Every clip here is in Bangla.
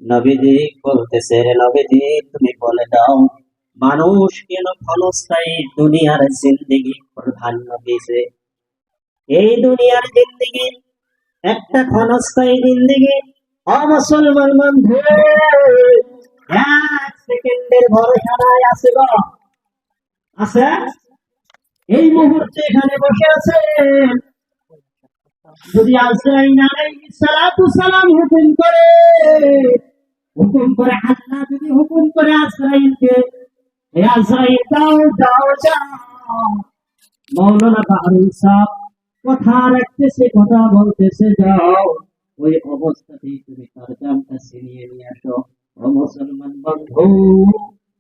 নবীজি বলতেছে, রে নবীজি তুমি বলে দাও মানুষ কেন ক্ষণস্থায়ী দুনিয়ার জিন্দেগি প্রাধান্য দিয়েছে? এই দুনিয়ার জিন্দেগি একটা ক্ষণস্থায়ী জিন্দেগি। অমুসলমান বন্ধু, এক সেকেন্ডের ভরসা নাই। আছে গো, আছে। এই মুহূর্তে এখানে বসে আছে, যদি আজরাইল আলাইহিস সালাতু সালাম হুকুম করে আল্লাহ যদি হুকুম করে আজরাইলকে, হে আজরাইল দাও দাও যাও, মৌলানা বাহারুল সাহেব কথা রাখতেছে, কথা বলতেছে, যাও, ওই অবস্থাতেই তুমি তার জানটা ছিনিয়ে নিয়ে আসো। ও মুসলমান বন্ধু,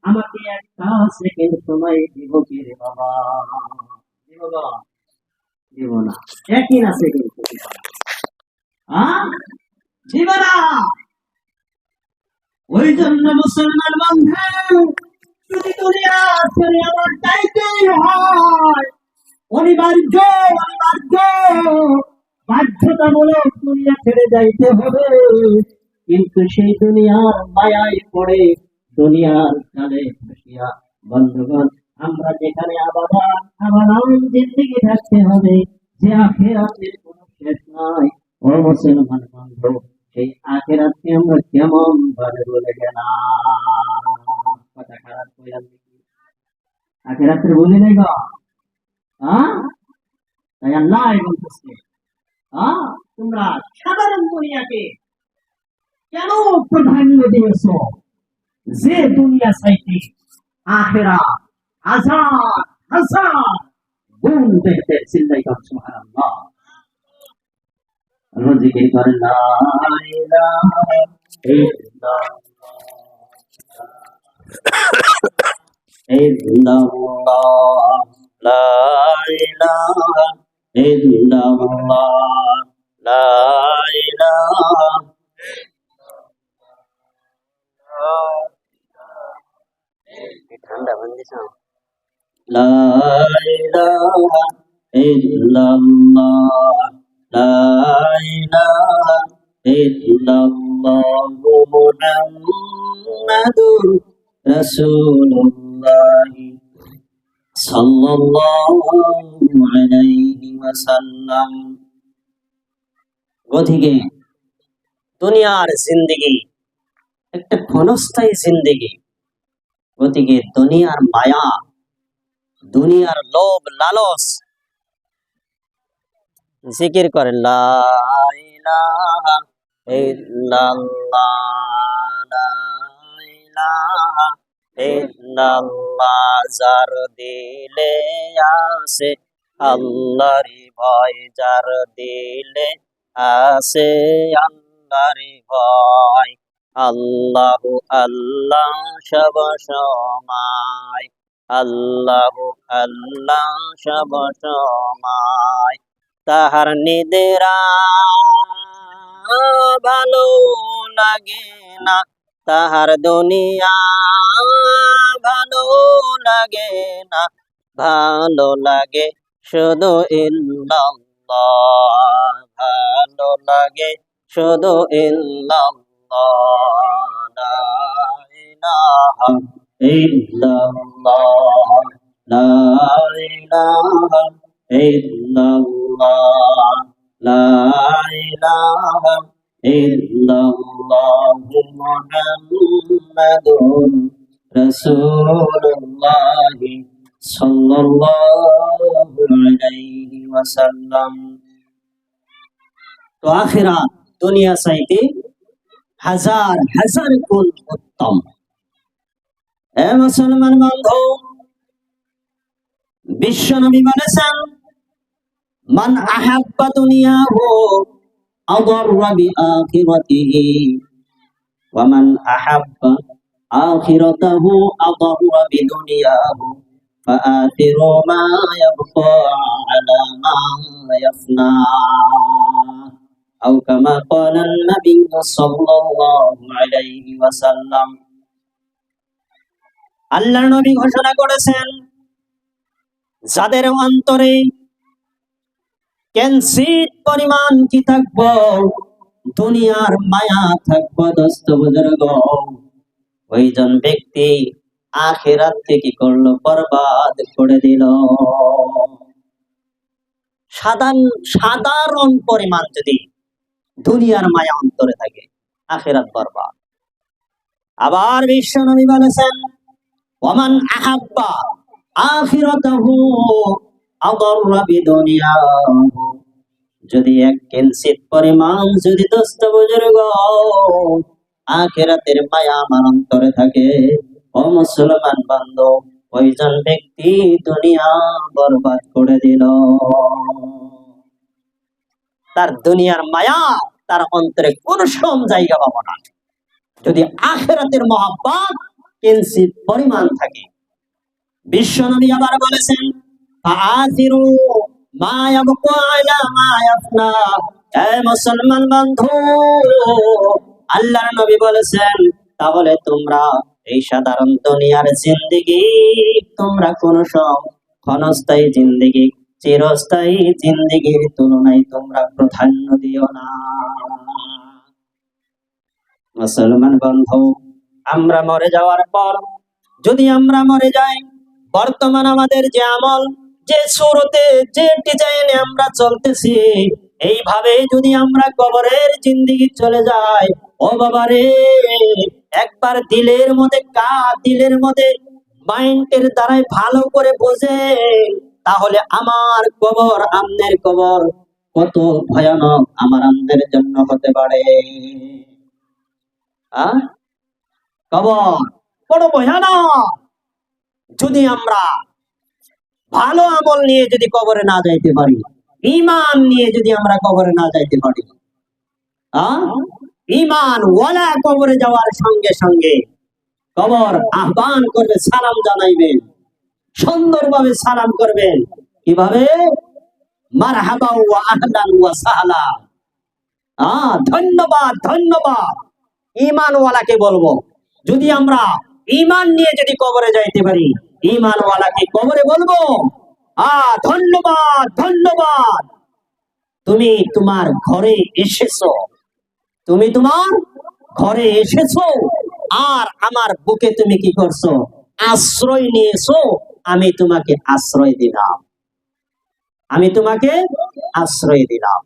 আমাকে একটা সেকেন্ড সময় দিব কি রে বাবা? দিব না, দিব না। একই না সেকেন্ড দিব না। ওই জন্য মুসলমান বন্ধু, যদি দুনিয়া ছেড়ে আমার চাইতেই হয়, অনিবার্য অনিবার্য বাধ্যতামূলক দুনিয়া ছেড়ে যাইতে হবে। কিন্তু সেই দুনিয়ার মায়ায় পড়ে, দুনিয়ার কালে ফাঁসিয়া, বন্ধুগণ, আমরা যেখানে আবার জিন্দেগি থাকতে হবে, যে আখিরাতের কোনো শেষ নাই। ও মুসলমান বন্ধু, সেই আখিরাতকে আমরা কেমন ভাবে বলে গেলাম। কথা খারাপ কইলাম নাকি? আখিরাতের বলি নাই গো। হ্যাঁ, তাই আল্লাহ বলতেছে, তোমরা সাধারণ দুনিয়াকে কেন প্রাধান্য দিয়েছ? যে দুনিয়া চাইতে আখেরাত হাজার হাজার গুণ দেখতে। চিল্লাই কর সুবহানাল্লাহ। আল্লাহ জিকির করেন, লা ইলাহা ইল্লাল্লাহ ইল্লাল্লাহ, লা ইলাহা ইল্লাল্লাহ, লা ইলাহা ঠান্ডা বন্দিছ, লা ইলাহা ইল্লাল্লাহ, লা ইলাহা ইল্লাল্লাহু মুহাম্মাদুর রাসূলুল্লাহ সাল্লাল্লাহু আলাইহি ওয়াসাল্লাম। গতিকে দুনিয়ার জিন্দেগি একটা ক্ষণস্থায়ী জিন্দেগি। গতিকে দুনিয়ার মায়া, দুনিয়ার লোভ লালস, জিকির করেন, লা ইলাহা ইল্লাল্লাহ, লা ইলাহা ইল্লাল্লাহ। যার দিলে আছে আল্লাহর ভয়, যার দিলে আছে আল্লাহর ভয়, আল্লাহু আল্লাহ সব সময়, আল্লাহু আল্লাহ সব সময়। তাহার নিদেরা ভালো লাগে না, তাহার দুনিয়া ভালো লাগে না, ভালো লাগে শুধু ইল্লাল্লাহ, ভালো লাগে শুধু ইল্লাল্লাহ, লা ইলাহা ইল্লাল্লাহ, লা ইলাহা ইল্লাল্লাহ, লা ইলাহা ইল্লাল্লাহু মুহাম্মাদুর রাসূলুল্লাহ সাল্লাল্লাহু আলাইহি ওয়াসাল্লাম। তো আখিরাত দুনিয়া চাইতে হাজার হাজার গুণ উত্তম। হে মুসলমান বন্ধু, বিশ্বনবী বলেছেন, মান আহাব্বা দুনিয়াহু আদাররা বিআখিরাতিহি ওয়া মান আহাব্বা আখিরাতাহু আদাররা বিদুনিয়াহু ফাআতিরু মা ইয়াবকা আলা মা ইয়াফনা, আও কামা ক্বালা an-নাবী সাল্লাল্লাহু আলাইহি ওয়াসাল্লাম। আল্লাহর নবী ঘোষণা করেছেন, যাদের অন্তরে কিঞ্চিত পরিমাণ কি থাকবো, দুনিয়ার মায়া থাকবো দোস্ত বুজুর্গ, ওইজন ব্যক্তি আখিরাত থেকে কি করলো, বরবাদ করে দিল। সাধারণ পরিমাণ যদি দুনিয়ার মায়া অন্তরে থাকে, আখিরাত বরবাদ। আবার বিশ্ব নবী বলেছেন, ওমান আহাব্বা আখিরাতাহু আদাররা বিদুনিয়াহু, যদি এক কিঞ্চিত পরিমাণ যদি দোস্ত বুজুর্গ আখিরাতের মায়া আমার অন্তরে থাকে, ও মুসলমান বান্ধব, ওইজন ব্যক্তি দুনিয়া বরবাদ করে দিল। তার দুনিয়ার মায়া তার অন্তরে কোন সম জায়গা পাবো না। যদি আখিরাতের মহব্বত কিঞ্চিত পরিমাণ থাকে। বিশ্বনবী আবার বলেছেন, ফাআসিরু মা ইয়াবকু আলা মা ইয়াফনা। হে মুসলমান বন্ধু, আল্লাহর নবী বলেছেন, তাহলে তোমরা এই সাধারণ দুনিয়ার জিন্দেগি তোমরা কোন ক্ষণস্থায়ী জিন্দেগি, চিরস্থায়ী জিন্দেগির তুলনায় তোমরা প্রাধান্য দিও না। মুসলমান বন্ধু, আমরা মরে যাওয়ার পর যদি আমরা মরে যাই, বর্তমান আমাদের যে আমল, যে সুরতে, যে ডিজাইনে আমরা চলতেছি, এইভাবে যদি আমরা কবরের জিন্দেগি চলে যাই, ও বাবারে, একবার দিলের মধ্যে মাইন্ডের দ্বারাই ভালো করে বোঝে, তাহলে আমার কবর, আমনের কবর কত ভয়ানক আমার আমনের জন্য হতে পারে। কবর বড় ভয়ানক। যদি আমরা ভালো আমল নিয়ে যদি কবরে না যাইতে পারি, ঈমান নিয়ে যদি আমরা কবরে না যাইতে পারি, ঈমান ওয়ালা কবরে যাওয়ার সঙ্গে সঙ্গে কবর আহ্বান করবে, সালাম জানাইবেন, সুন্দরভাবে সালাম করবেন। কিভাবে? মারহাবা ওয়া আহলান ওয়া সাহলা, ধন্যবাদ ধন্যবাদ। ঈমানওয়ালাকে বলবো, যদি আমরা ঈমান নিয়ে যদি কবরে যাইতে পারি, ঈমানওয়ালাকে কবরে বলবো, ধন্যবাদ ধন্যবাদ, তুমি তোমার ঘরে এসেছো, তুমি তোমার ঘরে এসেছো, আর আমার বুকে তুমি কি করছো? আশ্রয় নিয়েছো। আমি তোমাকে আশ্রয় দিলাম, আমি তোমাকে আশ্রয় দিলাম।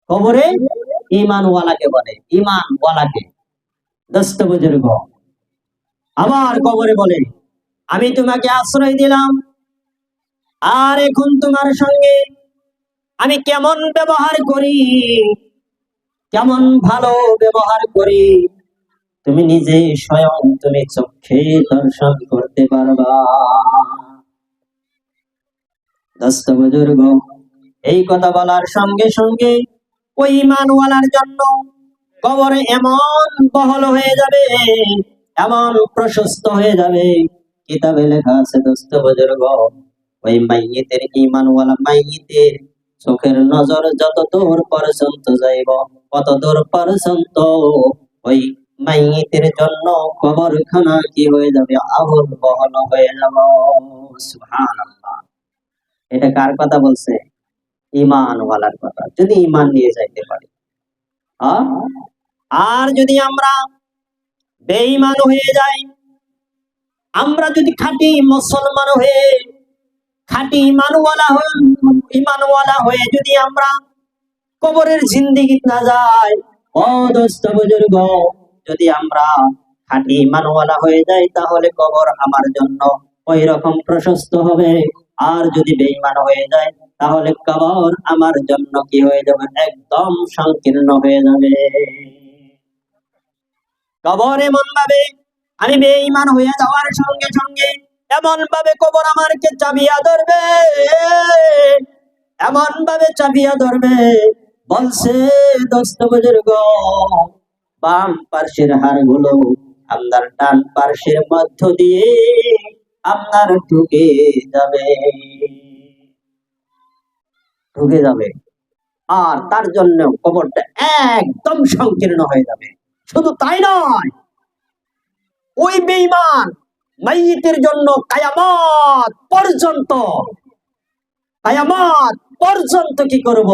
কবরে ঈমানওয়ালাকে বলে, ঈমানওয়ালাকে দোস্ত বুজুর্গ। আবার কবরে বলে, আমি তোমাকে আশ্রয় দিলাম, আর এখন তোমার সঙ্গে আমি কেমন ব্যবহার করি, কেমন ভালো ব্যবহার করি, তুমি নিজে স্বয়ং তুমি চোখে দর্শন করতে পারবা। দোস্ত বুজুর্গ, এই কথা বলার সঙ্গে সঙ্গে ওই ঈমানওয়ালার জন্য কবরে এমন বহল হয়ে যাবে, এমন প্রশস্ত হয়ে যাবে। কিতাবে লেখা আছে দোস্ত বুজুর্গ, ওই মাইয়িতের, ঈমানওয়ালা মাইয়িতের চোখের নজর যত দূর পর্যন্ত যাইব, কত দূর পর্যন্ত ওই মাইয়িতের জন্য কবরখানা কি হয়ে যাবে? আহুল বহল হয়ে যাব। সুবহানাল্লাহ। এটা কার কথা বলছে? ঈমানওয়ালার কথা। যদি ঈমান নিয়ে যাইতে পারি। আর যদি আমরা বেঈমান হয়ে যাই, আমরা যদি খাঁটি মুসলমান হয়ে, খাঁটি ঈমানওয়ালা হয়ে যদি আমরা কবরের জিন্দেগি না যাই, ও দোস্ত বুজুর্গ, যদি আমরা খাঁটি ঈমানওয়ালা হয়ে যাই, তাহলে কবর আমার জন্য ওই রকম প্রশস্ত হবে। আর যদি বেঈমান হয়ে যায়, তাহলে কবর আমার জন্য কি হয়ে যাবে? একদম সংকীর্ণ হয়ে যাবে। কবর এমন ভাবে, আমি বেঈমান হয়ে যাওয়ার সঙ্গে সঙ্গে এমন ভাবে কবর আমাকে চাবিয়া ধরবে, এমন ভাবে চাবিয়া ধরবে, বলছে দোস্ত বুজুর্গ, বাম পার্শ্বের হাড়গুলো আপনার ডান পার্শ্বের মধ্য দিয়ে আপনার ঢুকে যাবে, ঢুকে যাবে। আর তার জন্য কবরটা একদম সংকীর্ণ হয়ে যাবে। শুধু তাই নয়, ওই বেঈমান মাইয়িতের জন্য কায়ামত পর্যন্ত কি করব?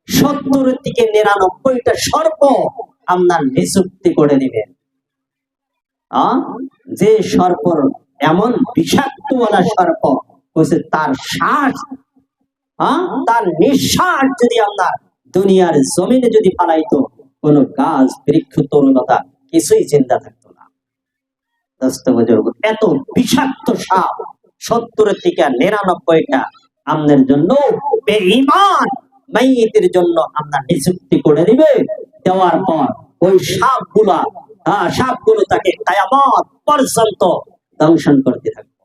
70 থেকে 99টা সর্প আপনার নিযুক্তি করে দিবেন। যে সর্প এমন বিষাক্তওয়ালা সর্প হচ্ছে তার শ্বাস, তার নিঃশ্বাস যদি আপনার দুনিয়ার জমিনে যদি ফালাইতো, কোন গাছ বৃক্ষ তরুণতা কিছুই চিন্তা থাকতো না। এত বিষাক্ত সাপ 70 থেকে 99টা আপনার জন্য বেঈমান মাইয়িতের জন্য আপনার নিযুক্তি করে দিবে। দেওয়ার পর ওই সাপগুলো তাকে কিয়ামত পর্যন্ত দংশন করতে থাকবো,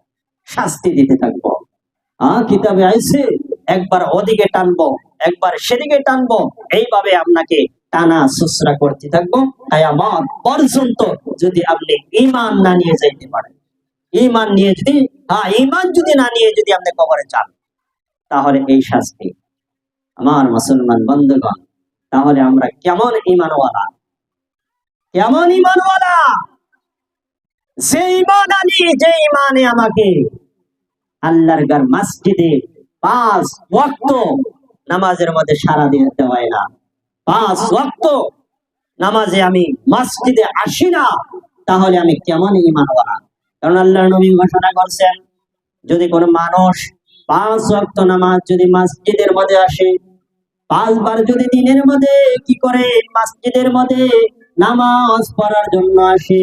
শাস্তি দিতে থাকবো। কিতাবে আইছে একবার ওদিকে টানবো, একবার সেদিকে টানবো, এইভাবে আপনাকে টানা সুসরা করতে থাকবো কিয়ামত পর্যন্ত। যদি আপনি ঈমান না নিয়ে যাইতে পারেন, ঈমান যদি না নিয়ে যদি আপনি কবরে যান, তাহলে এই শাস্তি। আমার মুসলমান বন্ধুগণ, তাহলে আমরা কেমন ঈমানওয়ালা, কেমন ঈমানওয়ালা! যে ঈমান আনি, যে ঈমানে আমাকে আল্লাহর ঘর মসজিদে 5 ওয়াক্ত নামাজের মধ্যে সারা দিয়ে দেওয়ায় না, 5 ওয়াক্ত নামাজে আমি মসজিদে আসি না, তাহলে আমি কেমন ঈমানওয়ালা? কারণ আল্লাহর নবী ঘোষণা করছেন, যদি কোনো মানুষ 5 ওয়াক্ত নামাজ যদি মসজিদের মধ্যে আসে, 5 বার যদি দিনের মধ্যে কি করে মসজিদের মধ্যে নামাজ পড়ার জন্য আসে,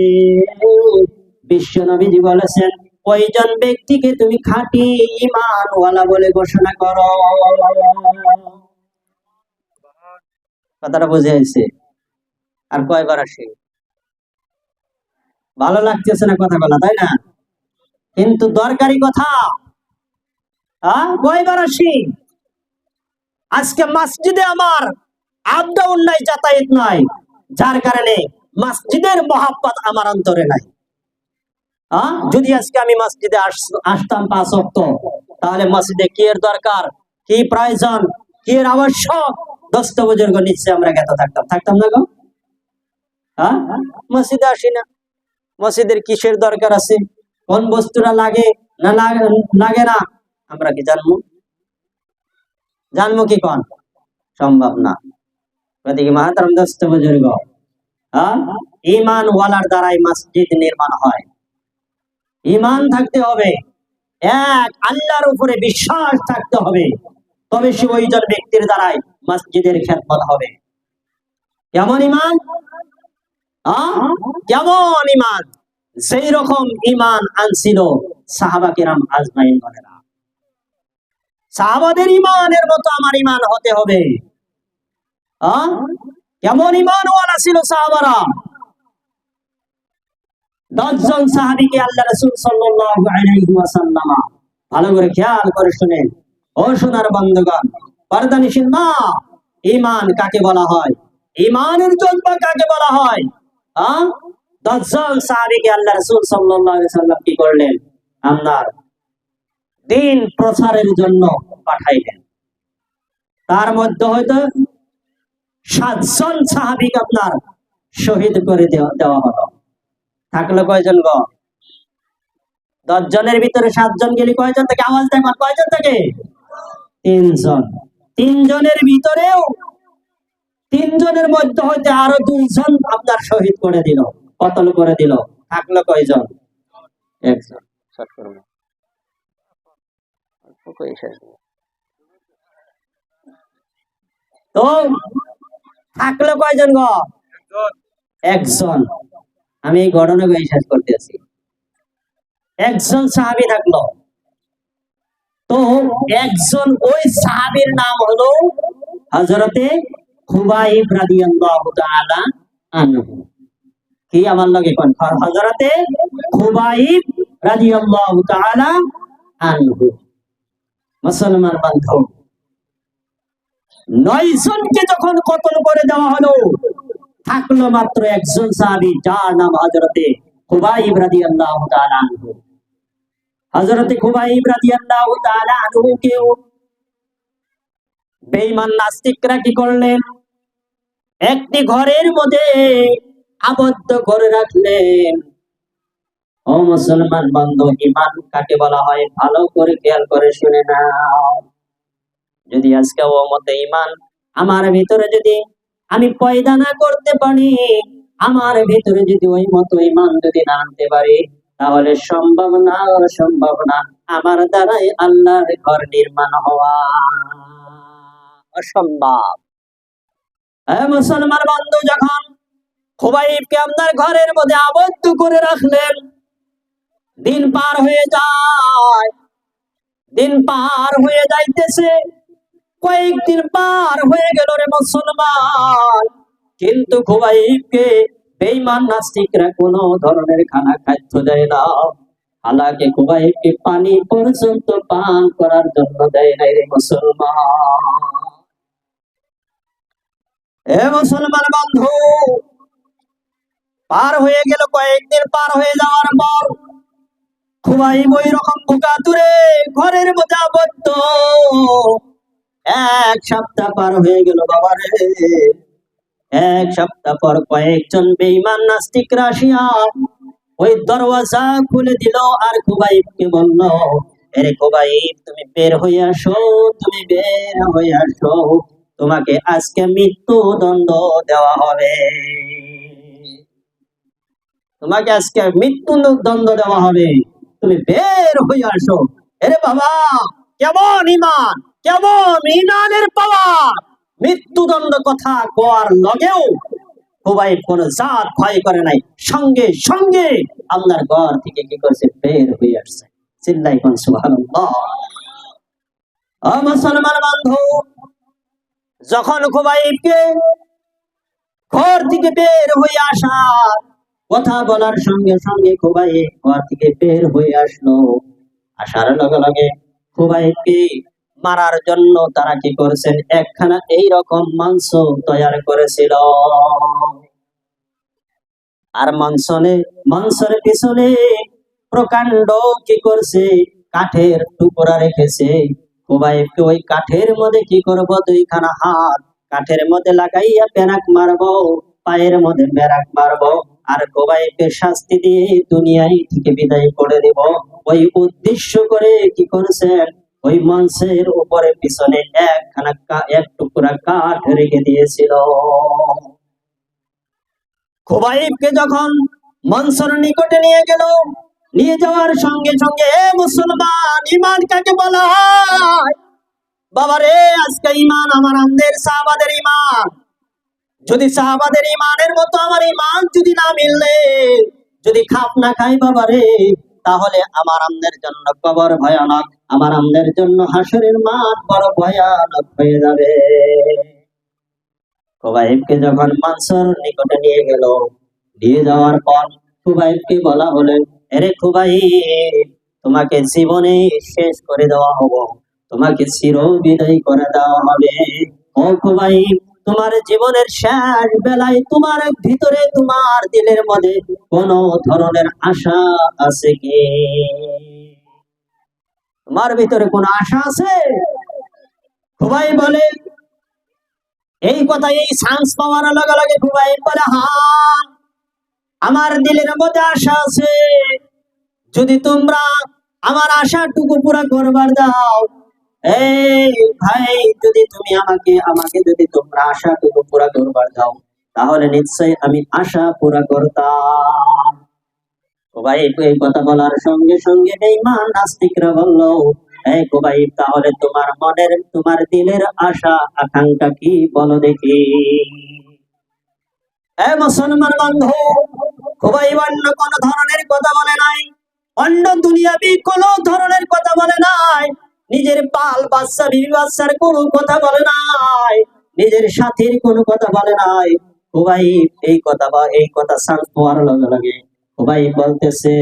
বিশ্ব নবীজি বলেছেন ওইজন ব্যক্তিকে তুমি খাঁটি ঈমানওয়ালা বলে ঘোষণা করো। কথাটা বুঝে আসছে? আর কয়বার আসে? ভালো লাগতেছে না কথা বলা, তাই না? কিন্তু দরকারি কথা। কয়বার আসি? আজকে মসজিদে আমার আপ ডাউন নাই, যাতায়াত নাই, যার কারণে মসজিদের মহাব্বত আমার অন্তরে নাই। যদি আজকে আমি মসজিদে আসতাম 5 ওয়াক্ত, তাহলে মসজিদে কি এর দরকার, কি প্রয়োজন, কি এর আবশ্যক, দোস্ত বুজুর্গ নিশ্চয় আমরা জ্ঞাত থাকতাম না গো। মসজিদে আসি না, মসজিদের কিসের দরকার আছে, কোন বস্তুটা লাগে না লাগে না, আমরা কি জানবো কি? কোন সম্ভব না। মাহাতারাম দোস্ত বুজুর্গ, ঈমান ওয়ালার দ্বারাই মসজিদ নির্মাণ হয়। ঈমান থাকতে হবে, এক আল্লাহর উপরে বিশ্বাস থাকতে হবে, তবে সে ওইজন ব্যক্তির দ্বারাই মসজিদের খেদমত হবে। কেমন ঈমান? কেমন ঈমান? সেই রকম ঈমান আনছিল সাহাবা কিরাম আজমাইন বলেরা। সাহাবাদের ঈমানের মতো আমার ঈমান হতে হবে। কেমন ঈমানওয়ালা ছিল সাহাবারা? 10 জন সাহাবীকে আল্লাহ রাসূল সাল্লাল্লাহু আলাইহি ওয়াসাল্লাম, ভালো করে খেয়াল করে শুনেন ও সোনার বন্ধুগণ, পর্দানিশীল মা, ঈমান কাকে বলা হয়, ঈমানের জজ্বা কাকে বলা হয়? 10 জন সাহাবীকে আল্লাহ রাসূল সাল্লাল্লাহু আলাইহি ওয়াসাল্লাম কি করলেন? আপনার দ্বীন প্রচারের জন্য পাঠাইলেন। তার মধ্যে হয়তো 7 জন সাহাবীকে আপনার শহীদ করে দেওয়া হলো। থাকলো কয়জন গো? 10 জনের ভিতরে 7 জন গেলে কয়জন থেকে? আওয়াজ দেখুন, কয়জন থেকে? 3 জন। 3 জনের ভিতরেও 3 জনের মধ্যে হইতে আরো 2 জন আপনার শহীদ করে দিল, কতল করে দিল। থাকলো কয়জন? 1 জন। তো থাকলো কয়জন গো? 1 জন। আমি এই ঘটনাকে বিশ্বাস করতেছি। 1 জন সাহাবী থাকলো। তো 1 জন, ওই সাহাবীর নাম হলো হযরতে খুবাইব রাদিয়াল্লাহু তাআলা আনহু। কি আমার লগে কোন? হযরতে খুবাইব রাদিয়াল্লাহু তাআলা আনহু। মুসলমান বান্ধব, 9 জনকে যখন কতল করে দেওয়া হলো, থাকলো মাত্র 1 জন সাহাবী, যার নাম হযরতে খুবাইব রাদিয়াল্লাহু তাআলা আনহু। হযরতে খুবাইব রাদিয়াল্লাহু তাআলা আনহুকে বেঈমান নাস্তিকরা কি করলেন? একটি ঘরের মধ্যে আবদ্ধ করে রাখলেন। ও মুসলমান বন্ধু, ঈমান কাকে বলা হয় ভালো করে খেয়াল করে শুনে নাও। যদি আজকে ও মতে ঈমান আমার ভিতরে যদি আমি পয়দা না করতে পারি, আমার ভিতরে যদি ওই মতো ইমান যদি না আনতে পারি, তাহলে সম্ভব না আমার দ্বারাই আল্লাহর ঘর নির্মাণ হওয়া, অসম্ভব। মুসলমান বন্ধু, যখন খুবাইবকে আপনার ঘরের মধ্যে আবদ্ধ করে রাখলেন, দিন পার হয়ে যায়, দিন পার হয়ে যাইতেছে, কয়েকদিন পার হয়ে গেল রে মুসলমান, কিন্তু খুবাইবকে বেঈমান নাস্তিকরা কোনো ধরনের খানা খাদ্য দেয় না। হালাকে খুবাইবকে পানি পর্যন্ত পান করার জন্য দেয় নাই রে মুসলমান। এ মুসলমান বন্ধু, পার হয়ে গেল, কয়েকদিন পার হয়ে যাওয়ার পর খুবাইব ওই রকম বুকাতুরে ঘরের মধ্যে আবদ্ধ। 1 সপ্তাহ পার হয়ে গেল বাবারে। 1 সপ্তাহ পর কয়েকজন বেঈমান নাস্তিকরা আসিয়া ওই দরওয়াজা খুলে দিল, আর খুবাইবকে বলল, এরে খুবাইব, তুমি বের হয়ে আসো, তুমি বের হয়ে আসো, তোমাকে আজকে মৃত্যুদণ্ড দেওয়া হবে, তোমাকে আজকে মৃত্যুদণ্ড দেওয়া হবে, তুমি বের হয়ে আসো। এরে বাবা, কেমন ইমান, কেমন ইমানের পাওয়ার! মৃত্যুদণ্ড কথা কোয়ার লগেও খুবাইব কোন জাত ভয় করে নাই, সঙ্গে সঙ্গে আল্লাহর ঘর থেকে কি করছে, বের হয়ে আসছে। চিল্লাই কোন সুবহানাল্লাহ। ও মুসলমান বন্ধু, যখন খুবাইবকে ঘর থেকে বের হয়ে আসা, কথা বলার সঙ্গে সঙ্গে খুবাইব ঘর থেকে বের হয়ে আসলো। আসার লগে লগে খুবাইবকে মারার জন্য তারা কি করেছেন, একখানা এইরকম মাংস তৈরি করেছিল, আর মাংসের পিছনে প্রকাণ্ড কি করছে, কাঠের টুকরা রেখেছে। খুবাইবকে ওই কাঠের মধ্যে কি করব, 2খানা হাত কাঠের মধ্যে লাগাইয়া পেরাক মারবো, পায়ের মধ্যে পেরাক মারবো, আর খুবাইবকে শাস্তি দিয়ে দুনিয়ায় থেকে বিদায় করে দেব, ওই উদ্দেশ্য করে কি করছেন, ওই মাংসের উপরে পিছনে এক টুকরা কাঠ রেখে দিয়েছিল। খুবাইবকে যখন মনসুর নিকটে নিয়ে গেল, নিয়ে যাওয়ার সঙ্গে সঙ্গে, এ মুসলমান, ইমান কাকে বলা হয়? বাবারে, আজকে ইমান আমার আমাদের সাহাবাদের ইমান, যদি সাহাবাদের ইমানের মতো আমার ইমান যদি না মিললে, যদি খাপ না খাই বাবারে, তাহলে আমার আমাদের জন্য কবর ভয়ানক, আমার আমাদের জন্য হাসরের মাঠ বড় ভয়ানক হয়ে যাবে। খুবাইবকে যখন মানসুর নিকটে নিয়ে গেল, নিয়ে যাওয়ার পর খুবাইবকে বলা হলো, আরে খুবাইব, তোমাকে জীবনে শেষ করে দেওয়া হবে, তোমাকে চির বিদায় করে দেওয়া হবে। ও খুবাইব, তোমার জীবনের শেষ বেলায় তোমার ভিতরে, তোমার দিলের মধ্যে কোন ধরনের আশা আছে কি? তোমার ভিতরে কোন আশা আছে? খুবাইব বলে, এই কথা, এই চান্স পাওয়ার লগে লগে খুবাইব বলে, হ্যাঁ, আমার দিলের মধ্যে আশা আছে, যদি তোমরা আমার আশাটুকু পুরা করবার দাও। এই ভাই, যদি তুমি আমাকে যদি তোমরা আশাটুকু পুরা করবার দাও, তাহলে নিশ্চয়ই আমি আশা পুরা করতাম। খুবাইব এই কথা বলার সঙ্গে সঙ্গে বেঈমান নাস্তিকরা বলল, এই খুবাইব, তাহলে তোমার দিলের আশা আকাঙ্ক্ষা কি বলো দেখি। মুসলমান বন্ধু, খুবাইব অন্য কোন ধরনের কথা বলে নাই, অন্য দুনিয়াবি কোন ধরনের কথা বলে নাই, নিজের পাল বাচ্চা বিবি বাচ্চার কোনো কথা বলে নাই, নিজের সাথীর কোনো কথা বলে নাই। খুবাইব এই কথা সার্চ হওয়ার লগে লগে খুবাইব বলতেছে,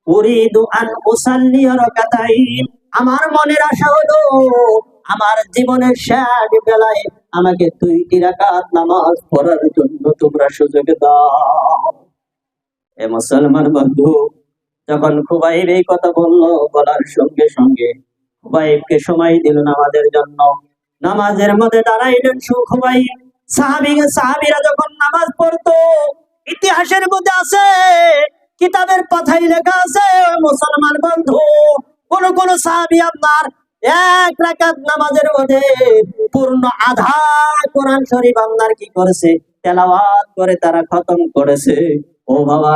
উরিদু আন উসাল্লি রাকাতাইন, আমার মনের আশা হলো আমার জীবনের শেষ বেলায় আমাকে 2টি রাকাত নামাজ পড়ার জন্য তোমরা সুযোগ দাও। এ মুসলমান বন্ধু, যখন খুবাইব এই কথা বলার সঙ্গে সঙ্গে খুবাইবকে সময় দিল নামাজের জন্য, নামাজের মধ্যে দাঁড়াইলেন খুবাইব। সাহাবীরা যখন নামাজ পড়তো, ইতিহাসের মধ্যে আছে, কিতাবের পাতায় লেখা আছে, মুসলমান বন্ধু, কোন কোন সাহাবী আপনার এক রাকাত নামাজের মধ্যে পূর্ণ আধা কোরআন শরীফ আপনার কি করেছে, তেলাওয়াত করে তারা খতম করেছে। ও বাবা,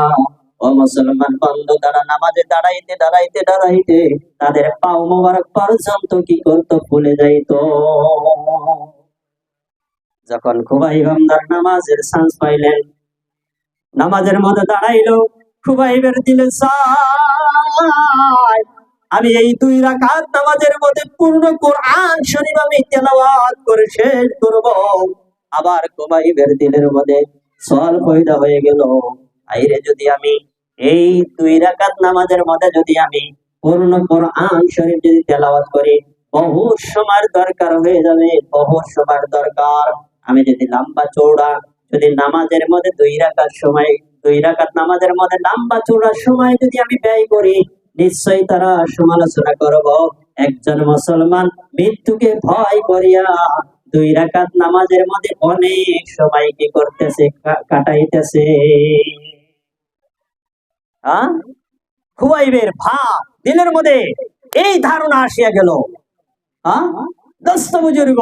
ও মুসলমান বন্ধু, তারা নামাজে দাঁড়াইতে দাঁড়াইতে দাঁড়াইতে তাদের পাও মোবারক পর্যন্ত কি করতো, ফুলে যাইতো। যখন খুবাইব আমদার নামাজের চান্স পাইলেন, নামাজের মধ্যে দাঁড়াইলো, খুবাইবের দিলে চায় আমি এই 2 রাকাত নামাজের মধ্যে পূর্ণ কোরআন শরীফ আমি তেলাওয়াত করে শেষ করব। আবার খুবাইবের দিলের মধ্যে সওয়াল পয়দা হয়ে গেল, আইরে যদি আমি এই 2 রাকাত নামাজের মধ্যে যদি আমি পূর্ণ কোরআন শরীফ যদি তেলাওয়াত করি, বহু সময়ের দরকার হয়ে যাবে, বহু সময়ের দরকার। আমি যদি লম্বা চৌড়া যদি নামাজের মধ্যে 2 রাকাত সময়, 2 রাকাত নামাজের মধ্যে লম্বা চৌড়া সময় যদি আমি ব্যয় করি, নিশ্চয়ই তারা সমালোচনা করব। একজন মুসলমান মৃত্যুকে ভয় করিয়া 2 রাকাত নামাজের মধ্যে অনেক সময় কি করতেছে, কাটাইতেছে। হ্যাঁ, খুবাইবের ভাব দিলের মধ্যে এই ধারণা আসিয়া গেল। হ্যাঁ, দোস্ত বুজুর্গ,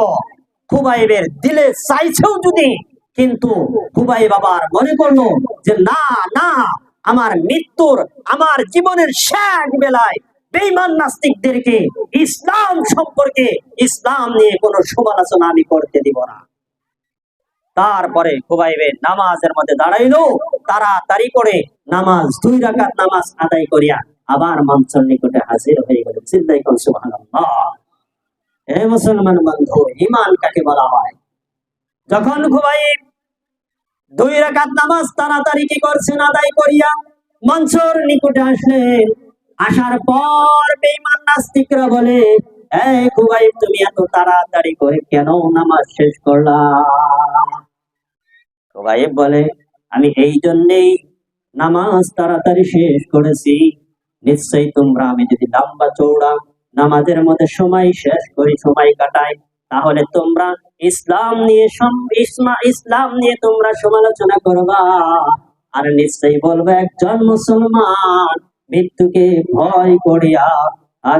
খুবাইবের দিলে চাইছেও যদি, কিন্তু খুবাই বাবার মনে করলো যে না না, আমার মৃত্যুর, আমার জীবনের শেষ বেলায় বেঈমান নাস্তিকদেরকে ইসলাম সম্পর্কে, ইসলাম নিয়ে কোনো সমালোচনা আমি করতে দিব না। তারপরে খুবাইবে নামাজের মধ্যে দাঁড়াইলো, তাড়াতাড়ি করে নামাজ 2 রাকাত নামাজ আদায় করিয়া আবার মঞ্চের নিকটে হাজির হয়ে গেল। চিন্তাই করুন, সুবহানাল্লাহ। হে মুসলমান বন্ধু, ঈমান কাকে বলা হয়? যখন খুবাইব 2 রাকাত নামাজ তাড়াতাড়ি কি করছেন, আদায় করিয়া মঞ্চের নিকটে আসলেন। আসার পর বেঈমান নাস্তিকরা বলে, এই খুবাইব, তুমি এত তাড়াতাড়ি করে কেন নামাজ শেষ করলা? খুবাইব বলে, আমি এই জন্যেই নামাজ তাড়াতাড়ি শেষ করেছি, নিশ্চয়ই তোমরা আমি যদি লম্বা চৌড়া নামাজের মধ্যে সময় শেষ করি, সময় কাটাই, তাহলে তোমরা ইসলাম নিয়ে ইসলাম নিয়ে তোমরা সমালোচনা করবা, আর নিশ্চয়ই বলবে একজন মুসলমান মৃত্যুকে ভয় করিয়া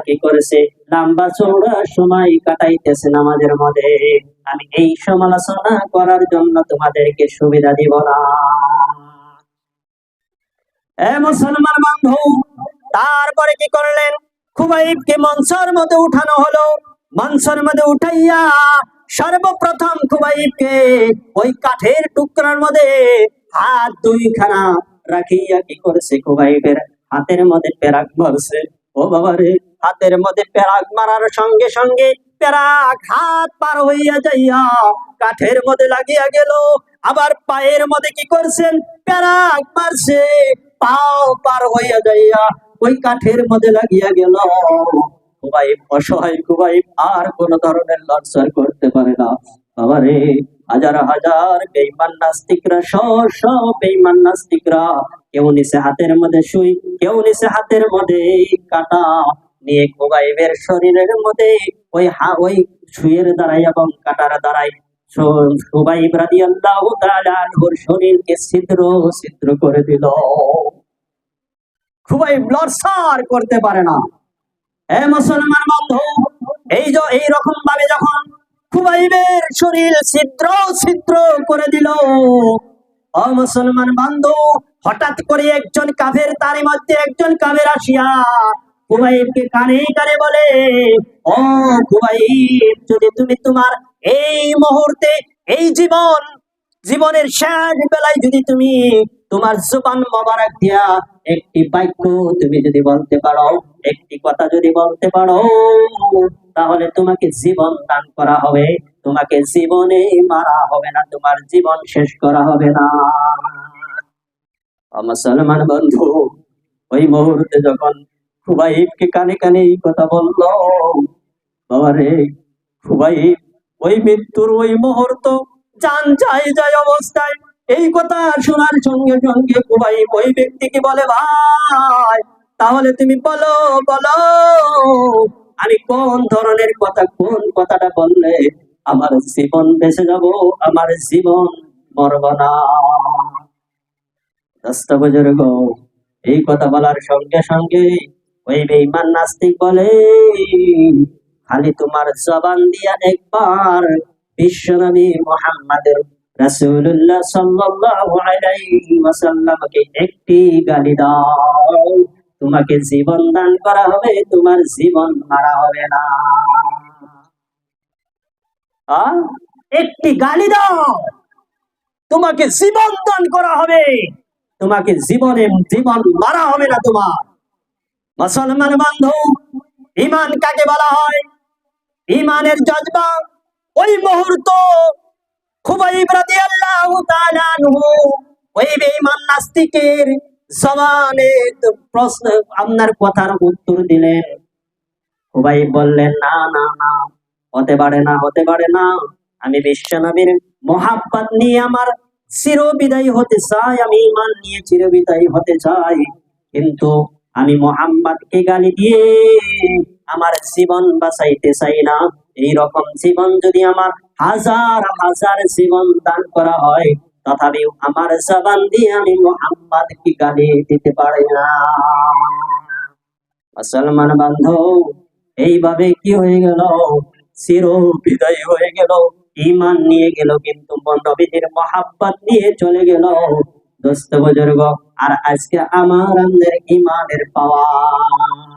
কি করেছে, লম্বা চৌড়া সময় কাটাইতেছে নামাজের মধ্যে। আমি এই সমালোচনা করার জন্য তোমাদেরকে সুবিধা দিব না। এ মুসলমান বন্ধু, তারপরে কি করলেন, খুবাইবকে মঞ্চের মধ্যে উঠানো হলো। মঞ্চের মধ্যে উঠাইয়া সর্বপ্রথম খুবাইবকে ওই কাঠের টুকরার মধ্যে হাত 2খানা রাখিয়া কি করেছে, খুবাইবের হাতের মধ্যে পেরাক মারছে। ও বাবা রে, হাতের মধ্যে পেরাক মারার সঙ্গে সঙ্গে পেরাক হাত পার হইয়া যাইয়া কাঠের মধ্যে লাগিয়া গেল। আবার পায়ের মধ্যে কি করছেন, পেরাক মারছে, পাও পার হইয়া যাইয়া ওই কাঠের মধ্যে লাগিয়া গেল। খুবাইব অসহায়, খুবাইব আর কোন ধরনের লড়ছড় করতে পারে না। বাবারে, হাজার হাজার বেঈমান নাস্তিকরা, বেঈমান নাস্তিকরা, কেউ নিচে হাতের মধ্যে সুই, কেউ নিচে হাতের মধ্যে কাটা নিয়ে খুবাইবের শরীরের মধ্যে ওই সুইয়ের দ্বারাই এবং কাটার দ্বারাই খুবাইব রাদিয়াল্লাহু তাআলা আনহুর শরীরকে ছিদ্র ছিদ্র করে দিল। খুবাইব লড়ছড় করতে পারে না। হে মুসলমান বন্ধু, এই রকম ভাবে যখন খুবাইবের শরীর ছিদ্র ছিদ্র করে দিল, ও মুসলমান বন্ধু, হঠাৎ করে একজন কাফের, তার মধ্যে একজন কাফের আসিয়া খুবাইবকে কানে কানে বলে, ও খুবাইব, যদি তুমি তোমার এই মুহূর্তে, এই জীবনের শেষ বেলায় যদি তুমি তোমার জবান মোবারক দিয়া একটি বাক্য তুমি যদি বলতে পারো, একটি কথা যদি বলতে পারো, তাহলে তোমাকে জীবন দান করা হবে, তোমাকে জীবনে মারা হবে না, তোমার জীবন শেষ করা হবে না। মুসলমান বন্ধু, ওই মুহূর্তে যখন খুবাইবকে কানে কানে এই কথা বললো, বাবারে, খুবাইব ওই মৃত্যুর ওই মুহূর্ত জান যায় অবস্থায় এই কথা শোনার সঙ্গে সঙ্গে খুবাইব ওই ব্যক্তিকে বলে, ভাই, তাহলে তুমি বলো বলো, আমি কোন ধরনের কথা, কোন কথাটা বললে আমার জীবন বেঁচে যাব, আমার জীবন মরব না। দোস্ত বুজুর্গ, এই কথা বলার সঙ্গে সঙ্গে ওই বেঈমান নাস্তিক বলে, খালি তোমার জবান দিয়া একবার বিশ্বনবী মুহাম্মদের রাসূলুল্লাহ সাল্লাল্লাহু আলাইহি ওয়াসাল্লামকে একটি গালি দাও, তোমাকে জীবন দান করা হবে, তোমার জীবন মারা হবে না। একটি গালি দাও, তোমাকে জীবন দান করা হবে, তোমাকে জীবন মারা হবে না তোমার। মুসলমান বন্ধু, ঈমান কাকে বলা হয়? ঈমানের জজবা ওই মুহূর্ত খুবাইব রাদিয়াল্লাহু তাআলা আনহু ওই বেঈমান নাস্তিকের জবানে প্রশ্ন আপনার কথার উত্তর দিলেন। খুবাইব বললেন, না না না, হতে পারে না, হতে পারে না। আমি বিশ্বনবীর মহাব্বত নিয়ে আমার চিরবিদায়ী হতে চাই, আমি ঈমান নিয়ে চিরবিদায়ী হতে চাই, কিন্তু আমি মুহাম্মদকে গালি দিয়ে আমার জীবন বাঁচাইতে চাই না। এইরকম জীবন যদি আমার হাজার হাজার জীবন দান করা হয়, তথাপি আমার জবান দিয়ে আমি মুহাম্মদকে গালি দিতে পারি না। মুসলমান বান্ধব, এইভাবে কি হয়ে গেল? চির বিদায় হয়ে গেল, ঈমান নিয়ে গেল, কিন্তু নবীর মহাব্বত নিয়ে চলে গেল। দোস্ত বুজুর্গ, আর আজকে আমাদের ঈমানের পাওয়ার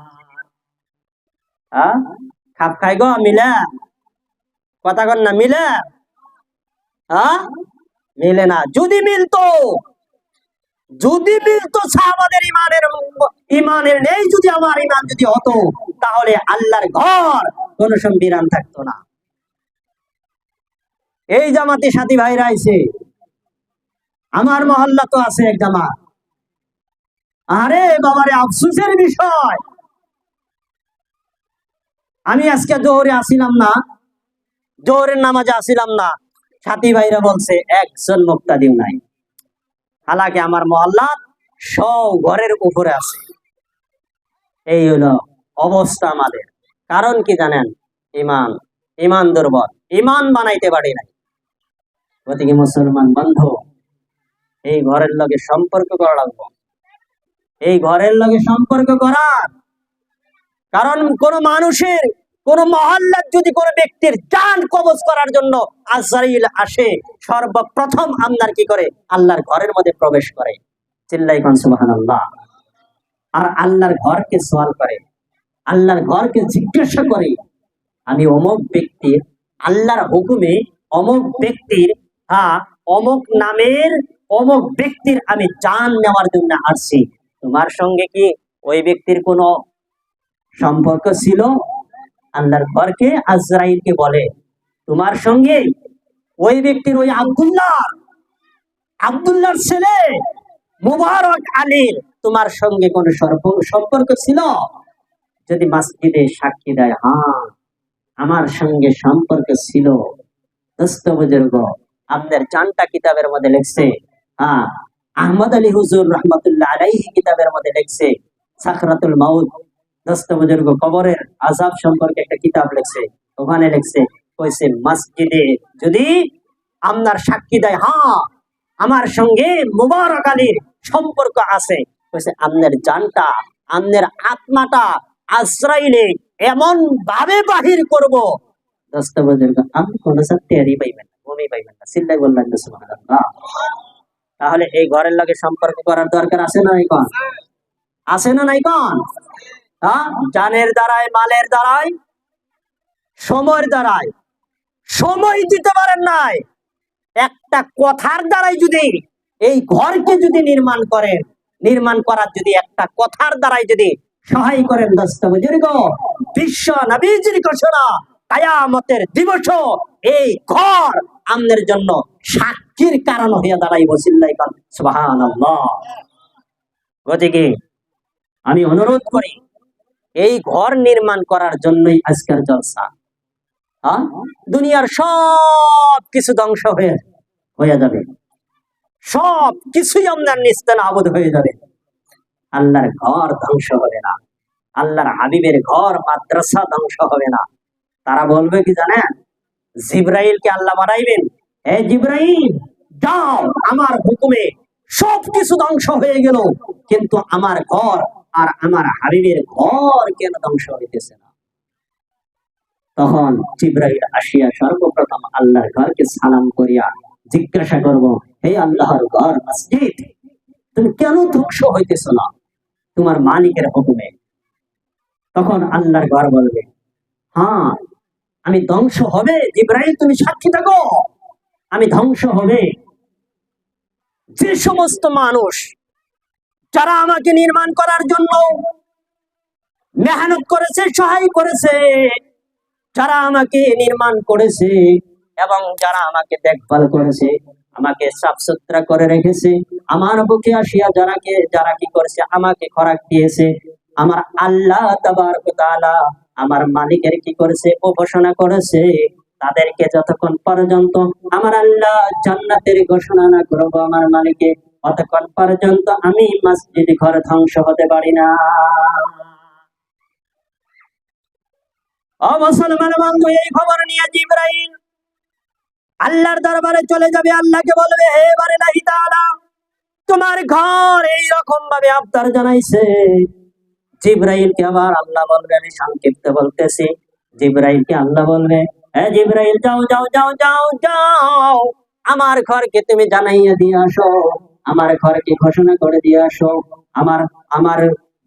খাপ খাই গো মিলে, কথা কন না, মিলে? মিলে না। যদি মিলতো সাহাবাদের ঈমানের নেই, যদি আমার ঈমান যদি হতো, তাহলে আল্লাহর ঘর কোন বিরান থাকতো না। এই জামাতে সাথী ভাইরা আইছে, আমার মহল্লা তো আছে এক জামাত। আরে বাবারে, আফসোসের বিষয়, আমি আজকে জোহরে আসিলাম না, জোহরের নামাজে আসিলাম না, সাথী ভাইরা বলছে একজন মুক্তাদিও নাই। হালাকি আমার মহল্লা সব ঘরের উপরে আছে। এই হলো অবস্থা আমাদের। কারণ কি জানেন? ঈমান দুর্বল, ঈমান বানাইতে পারি নাই। গতিকে মুসলমান বন্ধু, এই ঘরের লগে সম্পর্ক করা লাগবে। এই ঘরের লগে সম্পর্ক করার কারণ, কোন মানুষের, কোন মহল্লার যদি কোন ব্যক্তির জান কবজ করার জন্য আজরাইল আসে, সর্বপ্রথম আপনার কি করে? আল্লাহর ঘরের মধ্যে প্রবেশ করে। চিল্লাই কোন সুবহানাল্লাহ। আর আল্লাহর ঘরকে সওয়াল করে, আল্লাহর ঘরকে জিজ্ঞাসা করে, আমি অমুক ব্যক্তির, আল্লাহর হুকুমে অমুক ব্যক্তির, অমুক নামের অমুক ব্যক্তির আমি জান নেওয়ার জন্য আসছি, তোমার সঙ্গে কি ওই ব্যক্তির কোনো সম্পর্ক ছিল? আল্লাহর ঘরকে আজরাইলকে বলে, তোমার সঙ্গে ওই ব্যক্তির, ওই আব্দুল্লাহর ছেলে মুবারক আলীর তোমার সঙ্গে কোন সম্পর্ক ছিল? যদি মসজিদে সাক্ষী দেয়, হ্যাঁ আমার সঙ্গে সম্পর্ক ছিল, দোস্ত বুজুর্গ, আপনার জানটা কিতাবের মধ্যে লিখছে। আহমদ আলী হুজুর রহমতুল্লাহ আলাইহি কিতাবের মধ্যে লিখছে সাকরাতুল মাউত, দোস্ত বুজুর্গ, কবরের আযাব সম্পর্কে একটা কিতাব লিখছে। ওখানে লিখছে, কইছে মসজিদে যদি আপনার সাক্ষী দেয়, হ্যাঁ আমার সঙ্গে মুবারক আলীর সম্পর্ক আছে, কইছে আপনার জানটা, আপনার আত্মাটা আজরাইলে এমন ভাবে বাহির করব, দোস্ত বুজুর্গ, আপনি কোন সত্যি পাইবেন না, ভূমি পাইবেন না। চিল্লাই বললেন সুবহানাল্লাহ। তাহলে এই ঘরের লগে সম্পর্ক করার দরকার আছে না নাই? কোন আছে না নাই? কোন জানের দ্বারাই, মালের দ্বারাই, সময়ের দ্বারাই, সময় দিতে পারেন নাই, একটা কথার দ্বারাই যদি এই ঘরকে যদি নির্মাণ করেন, নির্মাণ করার যদি একটা কথার দ্বারাই যদি সহায় করেন, দোস্ত বুজুর্গ, বিশ্ব নবীজির ঘোষণা, কিয়ামতের দিবস এই ঘর আমাদের জন্য সাক্ষীর কারণ হইয়া দাঁড়াইব। চিল্লাই কোন সুবহানাল্লাহ। গতিকে আমি অনুরোধ করি, এই ঘর নির্মাণ করার জন্যই আজকের জলসা। দুনিয়ার সব কিছু ধ্বংস হয়ে যাবে, সব কিছুই আপনার নিস্তেনাবুদ হয়ে যাবে, আল্লাহর ঘর ধ্বংস হবে না, আল্লাহর হাবিবের ঘর মাদ্রাসা ধ্বংস হবে না। তারা বলবে কি জানেন? জিবরাইলকে আল্লাহ বানাইবেন, হে জিবরাইল যাও, আমার হুকুমে সবকিছু ধ্বংস হয়ে গেল, কিন্তু আমার ঘর আর আমার হাবিবের ঘর কেন ধ্বংস হইতেছে না? তখন জিবরাইল আসিয়া সর্বপ্রথম আল্লাহর ঘরকে সালাম করিয়া জিজ্ঞাসা করব, হে আল্লাহর ঘর মসজিদ, তুমি কেন ধ্বংস হইতেছ না তোমার মালিকের হুকুমে? তখন আল্লাহর ঘর বলবে, হ্যাঁ আমি ধ্বংস হবে জিবরাইল, তুমি সাক্ষী থাকো, আমি ধ্বংস হবে। যে সমস্ত মানুষ যারা আমাকে নির্মাণ করার জন্য মেহনত করেছে, সহায় করেছে, যারা আমাকে নির্মাণ করেছে এবং যারা আমাকে দেখভাল করেছে, আমাকে সাফ সুতরা করে রেখেছে, আমার বুকে আসিয়া যারা কি করেছে, আমাকে খোরাক দিয়েছে, আমার আল্লাহ তাবারক ওয়া তাআলা আমার মালিকের কি করেছে, ঘোষণা করেছে, তাদেরকে যতক্ষণ পর্যন্ত আমার আল্লাহ জান্নাতের ঘোষণা না করবো আমার মালিকে, ততক্ষণ পর্যন্ত আমি মসজিদ ঘর ধ্বংস হতে পারি না। ও মুসলমান বন্ধু, এই খবর নিয়ে জিবরাইল আল্লাহর দরবারে চলে যাবে, আল্লাহকে বলবে, হে বারিলাহি তাআলা, তোমার ঘর এইরকম ভাবে আবদার জানাইছে। জিবরাইলকে আবার আল্লাহ বলবে, আমি সংক্ষিপ্ত বলতেছি, জিবরাইলকে আল্লাহ বলবে, হে জিবরাইল, যাও যাও যাও যাও যাও, আমার ঘরকে তুমি জানাইয়া দিয়ে আসো, আমার ঘরকে ঘোষণা করে দিয়ে আসো, আমার আমার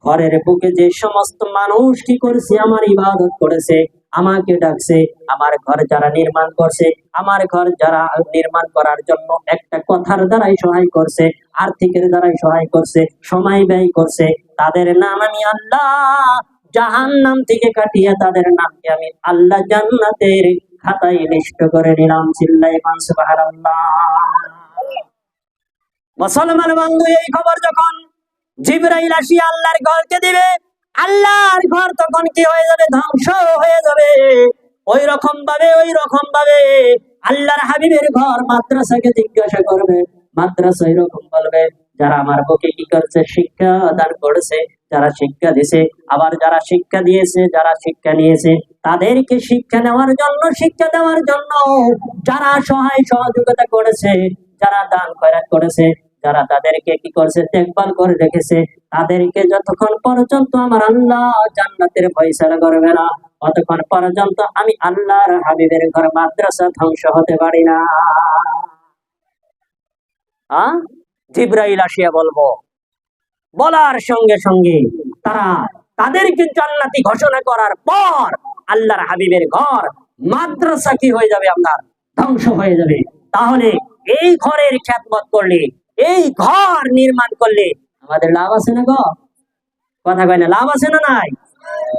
ঘরের বুকে যে সমস্ত মানুষ কি করেছে, আমার ইবাদত করেছে, আমাকে ডাকছে, আমার ঘর যারা নির্মাণ করছে, আমার ঘর যারা নির্মাণ করার জন্য একটা কথার দ্বারাই সহায় করছে, আর্থিকের দ্বারাই সহায় করছে, সময় ব্যয় করছে, তাদের নাম আমি আল্লাহ জাহান্নাম থেকে কাটিয়ে তাদের নামকে আমি আল্লাহ জান্নাতের খাতায় লিস্ট করে নিলাম। চিল্লাই সুবহানাল্লাহ। মুসলমান বন্ধু, এই খবর যখন জিবরাইল আসিয়া আল্লাহর ঘরকে দিবে, আল্লাহর ঘর তখন কি হয়ে যাবে, ধ্বংস হয়ে যাবে। ওই রকম ভাবে আল্লাহর হাবিবের ঘর মাদ্রাসাকে জিজ্ঞাসা করবে, মাদ্রাসা এরকম বলবে, যারা আমার বুকে কি করছে, শিক্ষা দান করেছে, যারা শিক্ষা দিছে, আবার যারা শিক্ষা দিয়েছে, যারা শিক্ষা নিয়েছে, তাদেরকে শিক্ষা নেওয়ার জন্য, শিক্ষা দেওয়ার জন্য যারা সহায় সহযোগিতা করেছে, যারা দান খয়রাত করেছে, যারা তাদেরকে কি করেছে, দেখভাল করে রেখেছে, তাদেরকে যতক্ষণ পর্যন্ত আমার আল্লাহ জান্নাতের ফয়সালা করবে না, ততক্ষণ পর্যন্ত আমি আল্লাহর হাবিবের ঘর মাদ্রাসা ধ্বংস হতে পারি না। জিবরাইল আসিয়া বলবো, বলার সঙ্গে সঙ্গে তারা তাদেরকে জান্নাতি ঘোষণা করার পর আল্লাহর হাবিবের ঘর মাদ্রাসা কি হয়ে যাবে, আপনার ধ্বংস হয়ে যাবে। তাহলে এই ঘরের খ্যাতমত করলে, এই ঘর নির্মাণ করলে আমাদের লাভ আছে না গো? কথা কয় না, লাভ আছে না নাই?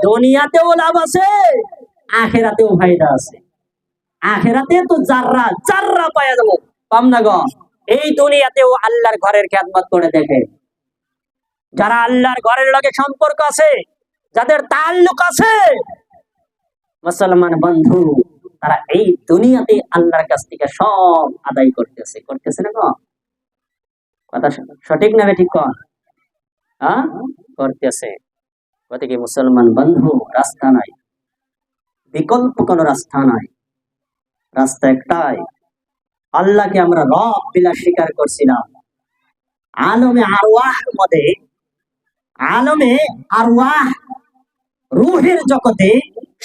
দুনিয়াতেও লাভ আছে, আখেরাতেও ফায়দা আছে। আখেরাতে তো যাররা যাররা পাওয়া যাবো, পাম না গো? এই দুনিয়াতেও আল্লাহর ঘরের খ্যাতমত করে দেখে, যারা আল্লাহর ঘরের লগে সম্পর্ক আছে, যাদের তাল্লুক আছে, মুসলমান বন্ধু, তারা এই দুনিয়াতে আল্লাহর কাছ থেকে সব আদায় করতেছে না গো? কথা সঠিক না ঠিক কর? করতেছে। গতিকে মুসলমান বন্ধু, রাস্তা নাই, বিকল্প কোনো রাস্তা নাই, রাস্তা একটাই, আল্লাহকে আমরা রব বিলা স্বীকার করছিলাম। আলমে আরওয়াহ রূহের জগতে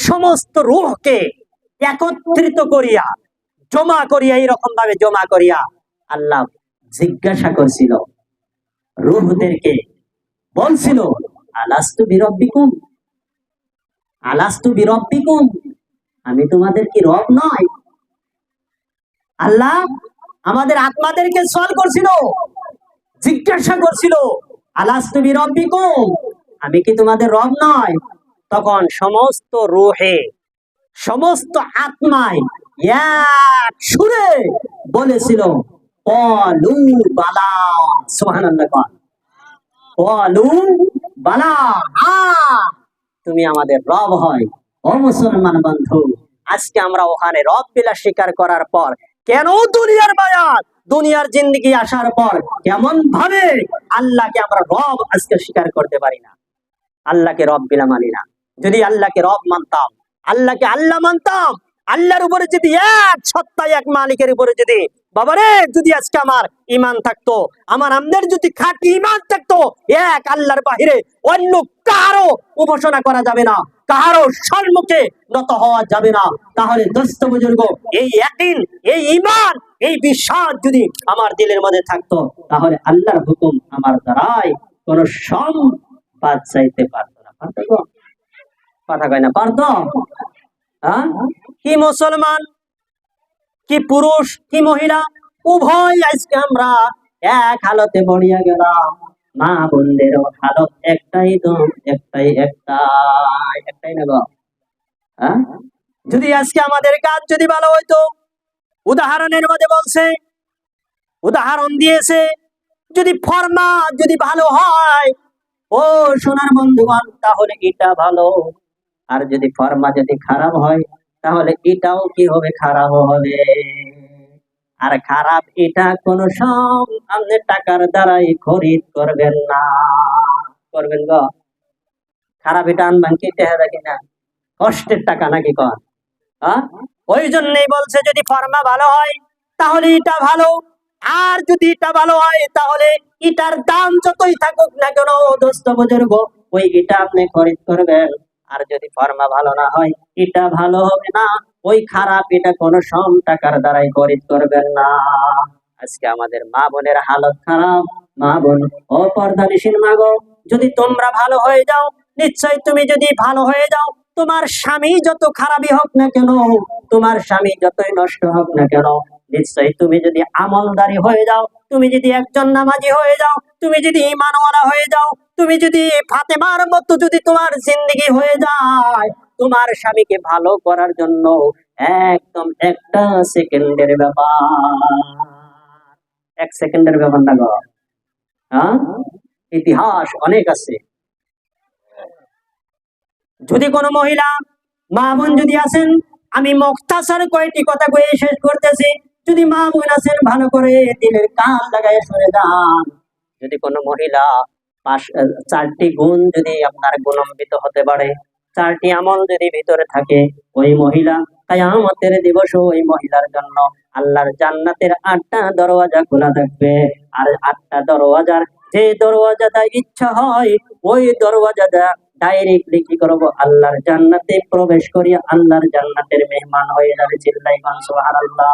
সমস্ত রূহকে একত্রিত করিয়া জমা করিয়া, এইরকম ভাবে জমা করিয়া আল্লাহ জিজ্ঞাসা করছিল, রূহদেরকে বলছিল, আলাস্তু বিরব্বিকুম, আমি তোমাদের কি রব নয়? আল্লাহ আমাদের আত্মাদেরকে সওয়াল করছিল, জিজ্ঞাসা করছিল, আলাস্তু বিরব্বিকুম, আমি কি তোমাদের রব নয়? তখন সমস্ত রূহে, সমস্ত আত্মায় এক সুরে বলেছিল, ক্বালু বালা। সুবহানাল্লাহ। ক্বালু বালা, তুমি আমাদের রব হয়। ও মুসলমান বন্ধু, আজকে আমরা ওখানে রব বিলা স্বীকার করার পর কেন দুনিয়ার মায়া, দুনিয়ার জিন্দেগি আসার পর কেমন ভাবে আল্লাহকে আমরা রব আজকে স্বীকার করতে পারি না, আল্লাহকে রব বিলা মানি না। যদি আল্লাহকে রব মানতাম, আল্লাহকে আল্লাহ মানতাম, আল্লাহর উপরে যদি এক সত্তা, এক মালিকের উপরে যদি বাবারে, যদি আজকে আমার ইমান থাকতো, আমার আমদের যদি খাঁটি ইমান থাকতো, এক আল্লাহর বাহিরে অন্য কারো উপাসনা করা যাবে না, কারো সম্মুখে নত হওয়া যাবে না। তাহলে দোস্ত বুজুর্গ, এই ইয়াকিন, এই ইমান, এই বিশ্বাস যদি আমার দিলের মধ্যে থাকতো, তাহলে আল্লাহর হুকুম আমার দ্বারাই কোন বাদ চাইতে পারতো না। পারতো গো? কথা কয় না, পারতো? হ্যাঁ, কি মুসলমান, কি পুরুষ, কি মহিলা, উভয় আজকে আমরা এক হালতে পড়িয়া গেলাম। মা বোনদের হালত একটাই, তো একটাই, একটাই না গো? হ্যাঁ? যদি আজকে আমাদের কাজ যদি ভালো হইতো, উদাহরণের মধ্যে বলছে, উদাহরণ দিয়েছে, যদি ফরমা যদি ভালো হয়, ও সোনার বন্ধুগণ, তাহলে এটা ভালো। আর যদি ফরমা যদি খারাপ হয়, তাহলে এটাও কি হবে? খারাপ হবে। আর খারাপ এটা কোন সব আপনি টাকার দ্বারাই খরিদ করবেন না। করবেন গো? খারাপ এটা আনবেন কি টেহা কিনা? কষ্টের টাকা নাকি কন? হ্যাঁ, ওই জন্যই বলছে যদি ফর্মা ভালো হয় তাহলে এটা ভালো, আর যদি এটা ভালো হয় তাহলে এটার দাম যতই থাকুক না কেন দোস্ত বুজুর্গ, ওই এটা আপনি খরিদ করবেন। আর যদি ফর্মা ভালো না হয়, এটা ভালো হবে না, ওই খারাপ এটা কোন সম টাকার দ্বারাই খরিদ করবেন না। আজকে আমাদের মা বোনের হালত খারাপ। মা বোন, ও পর্দানিশীল মা গো, যদি তোমরা ভালো হয়ে যাও, নিশ্চয় তুমি যদি ভালো হয়ে যাও, তোমার স্বামী যত খারাপই হোক না কেন, তোমার স্বামী যতই নষ্ট হোক না কেন, নিশ্চয়ই তুমি যদি আমলদারি হয়ে যাও, তুমি যদি একজন নামাজি হয়ে যাও, তুমি যদি ঈমানওয়ালা হয়ে যাও, তুমি যদি ফাতেমার মতো যদি তোমার জিন্দেগি হয়ে যায়, তোমার স্বামীকে ভালো করার জন্য একদম একটা সেকেন্ডের ব্যাপার, এক সেকেন্ডের ব্যাপার না গো। হ্যাঁ, ইতিহাস অনেক আছে। যদি কোনো মহিলা, মা বোন যদি আছেন, আমি মুখতাসার কয়টি কথা কয়ে শেষ করতেছি, যদি মা বোন আছেন ভালো করে দিলের কান লাগায় শুনে যান। যদি কোনো মহিলা চারটি গুণ যদি আপনার গুণান্বিত হতে পারে, চারটি আমল যদি ভিতরে থাকে, ওই মহিলা কিয়ামতের দিবস ওই মহিলার জন্য আল্লাহর জান্নাতের 8টা দরওয়াজা খোলা থাকবে। আর 8টা দরওয়াজার যে দরওয়াজাটা ইচ্ছা হয়, ওই দরওয়াজাটা ডাইরেক্টলি কি করবো? আল্লাহর জান্নাতে প্রবেশ করিয়া আল্লাহর জান্নাতের মেহমান হয়ে যাবে। চিল্লাই কোন সুবহানাল্লাহ।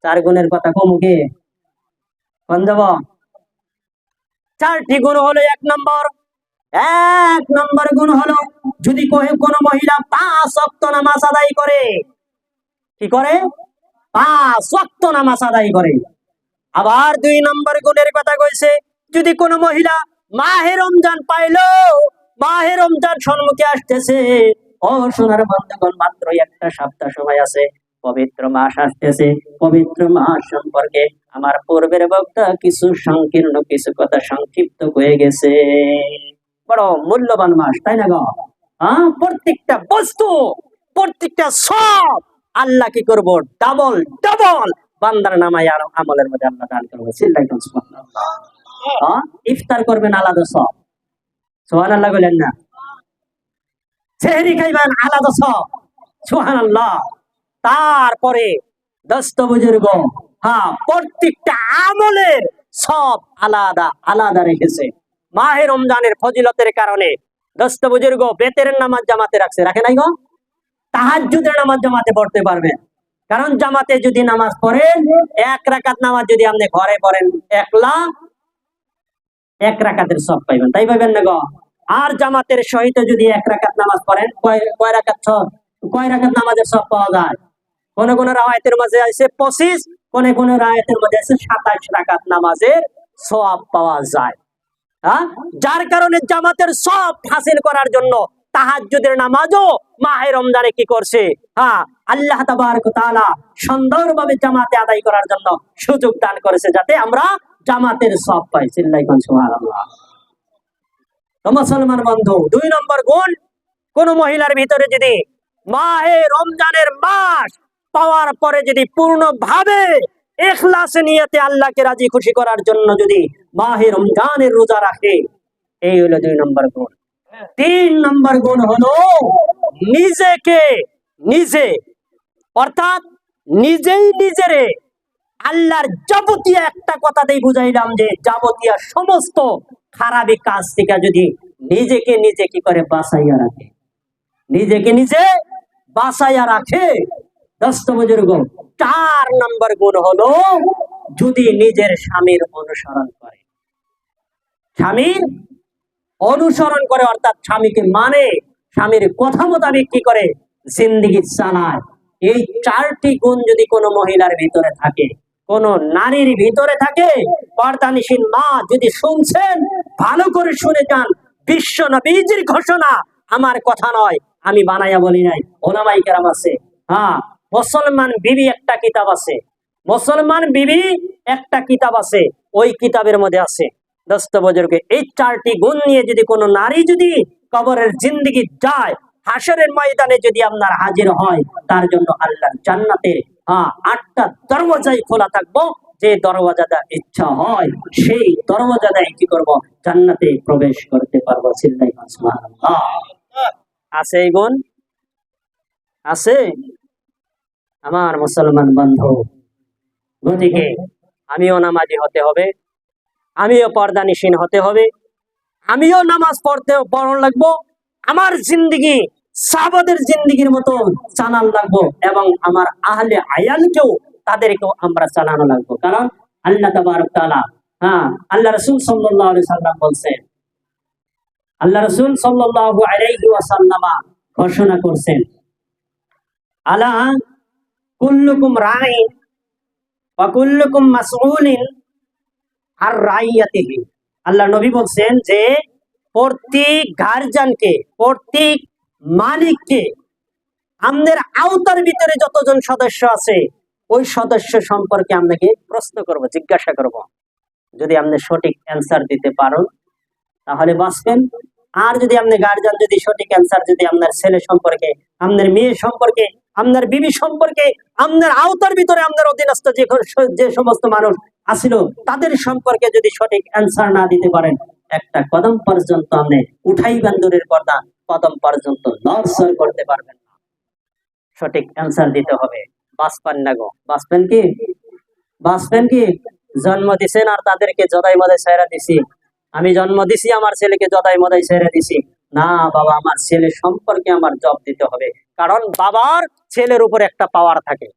চার গুণের কথা কমুকে কোন যাব? চারটি গুণ হলো, এক নম্বর গুণ হলো, যদি কোন মহিলা 5 ওয়াক্ত নামাজ আদায় করে, কি করে? 5 ওয়াক্ত নামাজ আদায় করে। আবার 2 নম্বর গুণের কথা কইছে, যদি কোন মহিলা মাহে রমজান পাইলো, মাহে রমজান সম্মুখে আসতেছে, ও সোনার বন্ধুগণ, মাত্র একটা সপ্তাহ সময় আছে, পবিত্র মাস আসতেছে। পবিত্র মাস সম্পর্কে আমার পূর্বের বক্তা কিছু সংকীর্ণ কিছু কথা সংক্ষিপ্ত হয়ে গেছে। বড় মূল্যবান মাস, তাই না গো? হ্যাঁ, প্রত্যেকটা বস্তু, প্রত্যেকটা সব আল্লাহ কি করবো? ডাবল ডাবল বান্দার নামায় আর আমলের মধ্যে আল্লাহ দান করবো। চিল্লাই কোন সুবহানাল্লাহ। হ্যাঁ, ইফতার করবেন আলাদা সব, সুবহানাল্লাহ বলেন না? সেহরি খাইবেন আলাদা সব, সুবহানাল্লাহ। তারপরে দোস্ত বুজুর্গ, হ্যাঁ, প্রত্যেকটা আমলের সব আলাদা আলাদা রেখেছে। মাহে রমজানের ফজিলতের কারণে দোস্ত বুজুর্গ বেতের নামাজ জামাতে রাখছে, রাখে নাই গো? তাহাজ্জুদের নামাজ জামাতে পড়তে পারবেন, কারণ জামাতে যদি নামাজ পড়েন, 1 রাকাত নামাজ যদি আপনি ঘরে পড়েন, একলা 1 রাকাতের সব পাইবেন, তাই পাইবেন না গো? আর জামাতের সহিত যদি 1 রাকাত নামাজ পড়েন, কয় রাকাত সব, কয় রাকাত নামাজের সব পাওয়া যায়? কোন কোন রাওয়ায়াতের মাঝে আছে 25, কোন কোন রাওয়ায়াতের মধ্যে আছে 27 রাকাত নামাজের সওয়াব পাওয়া যায়। হ্যাঁ, যার কারণে জামাতের সব হাসিল করার জন্য তাহাজ্জুদের নামাজও মাহে রমজানে কি করছে? হ্যাঁ, আল্লাহ তাবারক ওয়া তাআলা সুন্দরভাবে জামাতে আদায় করার জন্য সুযোগ দান করেছে, যাতে আমরা জামাতের সব পাই। চিল্লাই কোন সুবহানাল্লাহ। তো মুসলমান বন্ধু, 2 নম্বর গুণ, কোন মহিলার ভিতরে যদি মাহে রমজানের মাস পাওয়ার পরে যদি পূর্ণভাবে ইখলাসে নিয়তে আল্লাহকে রাজি খুশি করার জন্য যদি মাহে রমজানের রোজা রাখে, এই হলো 2 নম্বর গুণ। 3 নম্বর গুণ হলো নিজেকে নিজে, অর্থাৎ নিজেই নিজেরে আল্লাহর যাবতীয় একটা কথাতেই বুঝাইলাম যে যাবতীয় সমস্ত খারাপি কাজ থেকে যদি নিজেকে নিজে কি করে বাঁচাইয়া রাখে, নিজেকে নিজে বাঁচাইয়া রাখে, দোস্ত বুজুর্গ, 4 নম্বর গুণ হলো যদি নিজের স্বামীর অনুসরণ করে, স্বামীর অনুসরণ করে, অর্থাৎ স্বামীকে মানে, স্বামীর কথা মোতাবেক কি করে জিন্দেগি চালায়। এই 4টি গুণ যদি কোনো মহিলার ভিতরে থাকে, কোন নারীর ভিতরে থাকে, পর্দানিসীন মা যদি শুনছেন ভালো করে শুনে যান, বিশ্ব নবীজির ঘোষণা, আমার কথা নয়, আমি বানাইয়া বলি নাই, ওলামায়ে কেরাম আছে। হ্যাঁ, মুসলমান বিবি একটা কিতাব আছে, মুসলমান বিবি একটা কিতাব আছে, ওই কিতাবের মধ্যে আছে দোস্ত বুজুর্গ, এই 4টি গুণ নিয়ে যদি কোনো নারী যদি কবরের জিন্দেগি যায়, হাসরের ময়দানে যদি আপনার হাজির হয়, তার জন্য আল্লাহর জান্নাতে 8টা দরওয়াজাই খোলা থাকবো, যে দরওয়াজাটা ইচ্ছা হয় সেই দরওয়াজাটাই কি করব, জান্নাতে প্রবেশ করতে পারবো। চিল্লাই সুবহানাল্লাহ। আছে এই গুণ? আছে আমার মুসলমান বন্ধু। গতিকে আমিও নামাজি হতে হবে, আমিও পর্দানিসীন হতে হবে, আমিও নামাজ পড়ন লাগবো, আমার জিন্দেগি সাহাবাদের জিন্দেগির মতো চালান লাগবো, এবং আমার আহলে আয়ালকেও তাদেরকেও আমরা চালানো লাগবো। কারণ আল্লাহ তাবারক তাআলা, আল্লাহ রাসূল সাল্লাল্লাহু আলাইহি সাল্লাম বলছেন, আল্লাহ রাসূল সাল্লাল্লাহু আলাইহি ওয়াসাল্লাম ঘোষণা করছেন, আলা কুল্লুকুম রাইন ওয়া কুল্লুকুম মাসউলিন আর রাইয়াতিহি। আল্লাহ নবী বলছেন যে প্রত্যেক গার্জিয়ানকে, প্রত্যেক মালিককে, আমাদের আওতার ভিতরে যতজন সদস্য আছে, ওই সদস্য সম্পর্কে আপনাকে প্রশ্ন করব, জিজ্ঞাসা করব। যদি আপনি সঠিক অ্যান্সার দিতে পারেন তাহলে বাঁচবেন। আর যদি আপনি গার্জিয়ান যদি সঠিক অ্যান্সার যদি আপনার ছেলে সম্পর্কে, আপনার মেয়ে সম্পর্কে, আপনার বিবি সম্পর্কে, আপনার আওতার ভিতরে আপনার অধীনস্থ যে সমস্ত মানুষ আসিল তাদের সম্পর্কে যদি সঠিক অ্যান্সার না দিতে পারেন, একটা কদম পর্যন্ত আপনি উঠাইবেন দূরের পর্দা, কদম পর্যন্ত নড়চড় করতে পারবেন না। সঠিক অ্যান্সার দিতে হবে, বাঁচবেন না গো। বাঁচবেন কি? বাঁচবেন কি? জন্ম দিছেন আর তাদেরকে জদাই মদাই ছেড়ে দিছি, আমি জন্ম দিছি আমার ছেলেকে জদাই মদাই ছেড়ে দিছি না বাবা, আমার ছেলে সম্পর্কে আমার জব দিতে হবে। কারণ বাবার ছেলের উপর একটা পাওয়ার থাকে,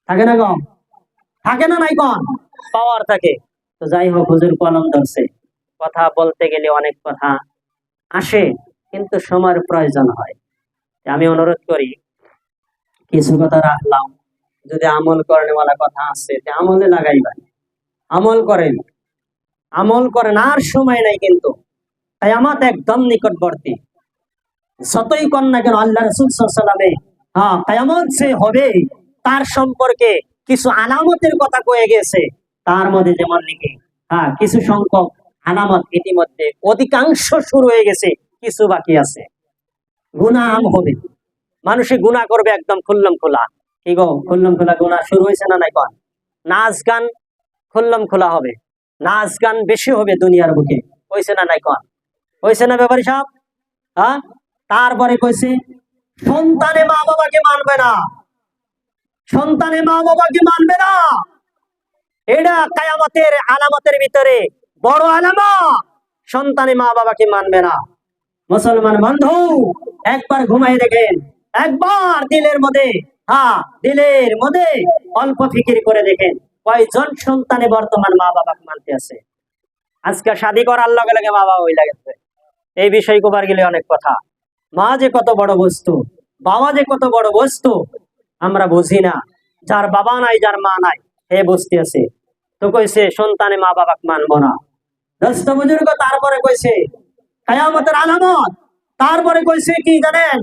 থাকে না গো? থাকে না নাই কোন পাওয়ার থাকে। তো যাই হোক, হুজুর কলম ধরছে, কথা বলতে গেলে অনেক কথা আসে, কিন্তু সময়ের প্রয়োজন হয়। আমি অনুরোধ করি, কিছু কথা রাখলাম, যদি আমল করেনওয়ালা কথা আছে আমলে লাগাইবেন, আমল করেন, আমল করেন, আর সময় নাই কিন্তু। তাই আমার একদম নিকটবর্তী, যতই কর না কেন আল্লাহ রাসূল সাল্লাল্লাহু আলাইহি ওয়াসাল্লামে কিয়ামত যে হবে তার সম্পর্কে কিছু আলামতের কথা কয়ে গেছে। তার মধ্যে যেমন নাকি কিছু সংখ্যক আলামত ইতিমধ্যে অধিকাংশ শুরু হয়ে গেছে, কিছু বাকি আছে। গুনাহ হবে, মানুষে গুনাহ করবে একদম খুল্লম খোলা। কি গো, খুল্লম খোলা গুনাহ শুরু হয়েছে না নাই কোন? নাচ গান খুল্লম খোলা হবে, নাচ গান বেশি হবে দুনিয়ার বুকে, হয়েছে না নাই কোন? হয়েছে না ব্যাপারী সাহেব? তারপরে কইছে সন্তানে মা বাবাকে মানবে না, সন্তানে মা বাবাকে মানবে না, এটা কিয়ামতের আলামতের ভিতরে বড় আলামত। সন্তানে মা বাবাকে মানবে না। মুসলমান বন্ধু, একবার ঘুমাই দেখেন, একবার দিলের মধ্যে দিলের মধ্যে অল্প ফিকির করে দেখেন, কয়জন সন্তানে বর্তমান মা বাবাকে মানতে আছে। আজকে শাদী করার লগে লগে মা বাবা হই লাগেছে। এই বিষয় কবার গেলে অনেক কথা। মা যে কত বড় বস্তু, বাবা যে কত বড় বস্তু আমরা বুঝি না। যার বাবা নাই, যার মা নাই, হে বুঝতে আছে। তো কইছে সন্তানে মা বাবাকে মানবো না। দোস্ত বুজুর্গ, তারপরে কইছে কিয়ামতের আলামত। তারপরে কইছে কি জানেন?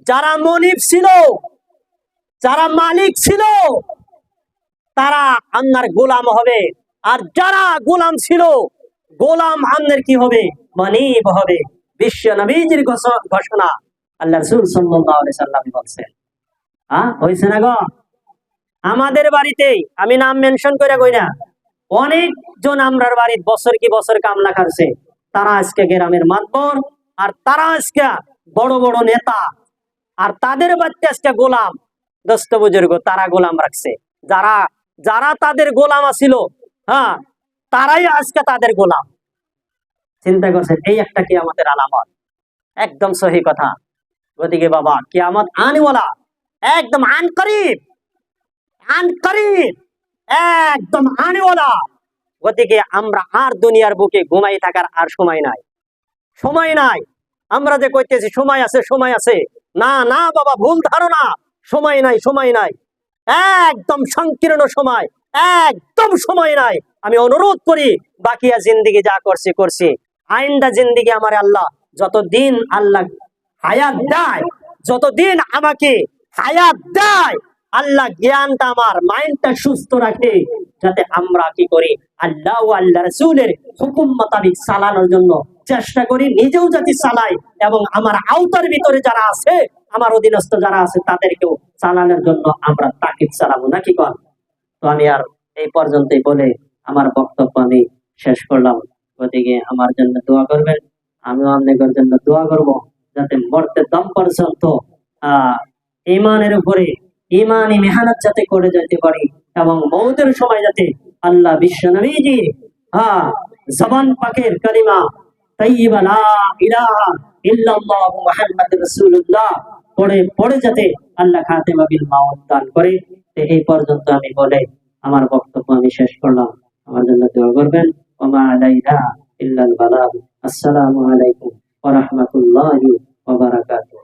যারা মনিব ছিল, যারা মালিক ছিল, তারা আল্লাহর গোলাম হবে, আর যারা গোলাম ছিল, গোলাম আল্লাহর কি হবে? মানিব হবে। বিশ্ব নবীজির ঘোষণা, আল্লাহ রাসূল সাল্লাল্লাহু আলাইহি সাল্লাম বলছেন। হইছে না গো? আমাদের বাড়িতে, আমি নাম মেনশন করে কই না, অনেকজন আমরার বাড়িতে বছর কি বছর কামলা খাচ্ছে, তারা আজকে গ্রামের মাতবর, আর তারা আজকে বড় বড় নেতা, আর তাদের বাচ্চা আজকে গোলাম। দোস্ত বুজুর্গ তারা গোলাম রাখছে, যারা যারা তাদের গোলাম ছিল, হ্যাঁ, তারাই আজকে তাদের গোলাম। চিন্তা করছেন, এই একটা কিয়ামতের আলামত, একদম সহি কথা। গতিকে বাবা কিয়ামত আনওয়ালা, একদম আন করিব, আন করিব, একদম আনওয়ালা। গতিকে আমরা আর দুনিয়ার বুকে ঘুমাই থাকার আর সময় নাই, সময় নাই। আমরা যে কইতেছি সময় আছে, সময় আছে, না না বাবা, ভুল ধারণা। সময় নাই, সময় নাই, একদম সংকীর্ণ সময়, একদম সময় নাই। আমি অনুরোধ করি, বাকিয়া জিন্দিগি যা করছি করছি, আইন্দা জিন্দিগি আমার আল্লাহ যতদিন আল্লাহ হায়াত দেয়, যতদিন আমাকে হায়াত দেয়, আল্লাহ জ্ঞানটা আমার মাইন্ডটা সুস্থ রাখে, যাতে আমরা কি করি, আল্লাহ ও আল্লাহ রাসূলের হুকুম মোতাবেক চালানোর জন্য চেষ্টা করি, নিজেও যাতে চালাই এবং আমার আওতার ভিতরে যারা আছে, আমার অধীনস্থ যারা আছে, তাদেরকেও চালানোর জন্য আমরা তাকিদ চালাবো, নাকি কন? তো আমি আর এই পর্যন্তই বলে আমার বক্তব্য আমি শেষ করলাম। গতিকে আমার জন্য দোয়া করবেন, আমিও আপনাদের জন্য দোয়া করব, যাতে মরতে দম পর্যন্ত ইমানের উপরে ইমানি মেহনত যাতে করে যেতে পারি, এবং মৌতের সময় যাতে আল্লাহ বিশ্ব নবীজি জবান পাকের কালিমা তাইয়্যিবা লা ইলাহা ইল্লাল্লাহ মুহাম্মাদুর রাসূলুল্লাহ পড়ে পড়ে যাতে আল্লাহ খাতেমা বিল মাউত দান করে। তো এই পর্যন্ত আমি বলে আমার বক্তব্য আমি শেষ করলাম। আমার জন্য দোয়া করবেন। ওমা আলাইনা ইল্লাল বালাগ। আসসালামু আলাইকুম ওয়া রাহমাতুল্লাহি ওয়া বারাকাতুহু।